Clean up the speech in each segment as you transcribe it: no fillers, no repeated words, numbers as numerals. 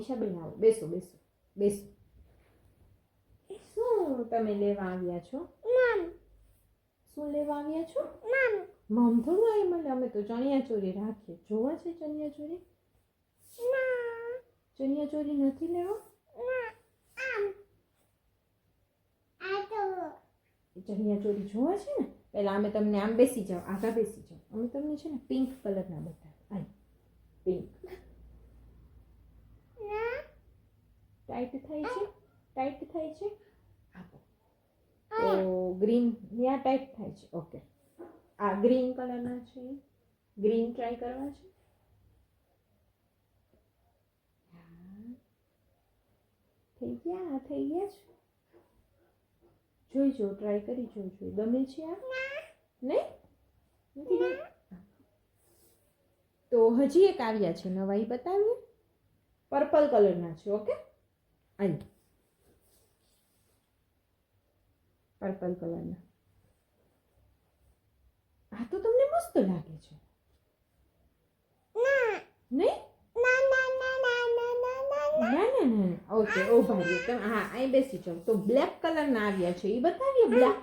ઈશાબેન આવો, બેસો બેસો બેસો. શું તમે લેવા આવ્યા છો? શું લેવા આવ્યા છો? મમ થોડું આવી મને, અમે તો ચણિયા ચોરી રાખીએ. જોવા છે ચણિયા ચોરી? ચણિયા ચોરી નથી લેવા? ચણિયા ચોરી જોવા છે ને? પહેલા અમે તમને આમ બેસી જાઓ, આગા બેસી જાઓ. અમે તમને છે ને પિંક કલરના બતાવ્યા. આય પિંક. ટાઈટ થાય છે? ટાઈટ થાય છે? આપો. તો ગ્રીન યા ટાઈટ થાય છે. ઓકે, આ ગ્રીન કલરના છે. ગ્રીન ટ્રાય કરવા છે. થઈ ગયા છે. જોઈ જો, ટ્રાય કરી જોઈ. ગમે છે આ? નહીં નથી ગમે. તો હજી એક આવ્યા છે નવા, એ બતાવીએ. પર્પલ કલરના છે. ઓકે, અહીં પર્પલ કલરના. આ તો તમને મસ્ત લાગે છે. નહીં? ના. ઓકે, ઉભા રહ્યો તમે. હા, અહીં બેસી જાઓ. તો બ્લેક કલરના આવ્યા છે, એ બતાવીએ. બ્લેક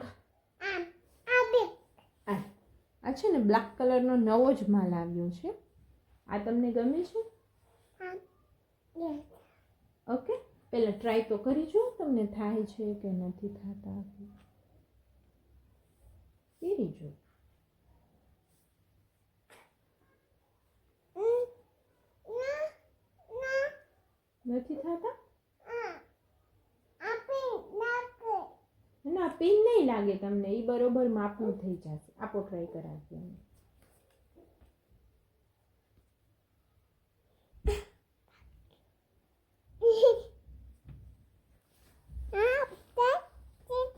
આ છે ને, બ્લેક કલરનો નવો જ માલ આવ્યો છે. આ તમને ગમે છે? ઓકે, પહેલા ટ્રાય તો કરી જો તમને થાય છે કે નથી થતા. પહેરી જો. નથી થતા? ના, પિન નહીં લાગે તમને, એ બરોબર માપનું થઈ જશે. આપો, ટ્રાય કરાવીએ.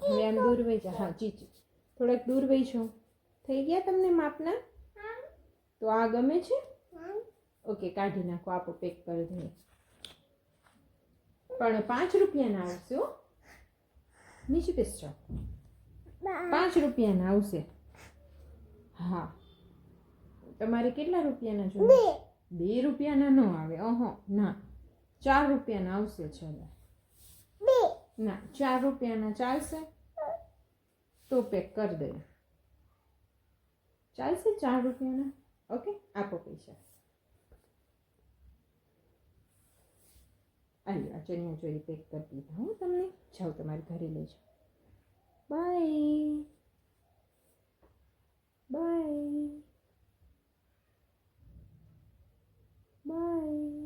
હવે આમ દૂર વહી જા. હા, ચીચી થોડાક દૂર વહી જાઓ. થઈ ગયા તમને માપના? તો આ ગમે છે? ઓકે, કાઢી નાખો. આપો, પેક કરી દઈએ. પણ 5 રૂપિયાના આવશે હો. નીચે બેસ જાઓ. 5 રૂપિયાના આવશે. હા, તમારે કેટલા રૂપિયાના જોઈએ? 2 રૂપિયાના ન આવે. ના, 4 રૂપિયાના આવશે. ચલો, ના 4 રૂપિયાના ચાલશે? તો પેક કરી દે. ચાલશે 4 રૂપિયાના? ઓકે, આપો પૈસા. આવી આ ચણિયા ચોરી પેક કરી દીધા હું તમને. જાઓ, તમારે ઘરે લઈ જાઓ. Bye bye bye.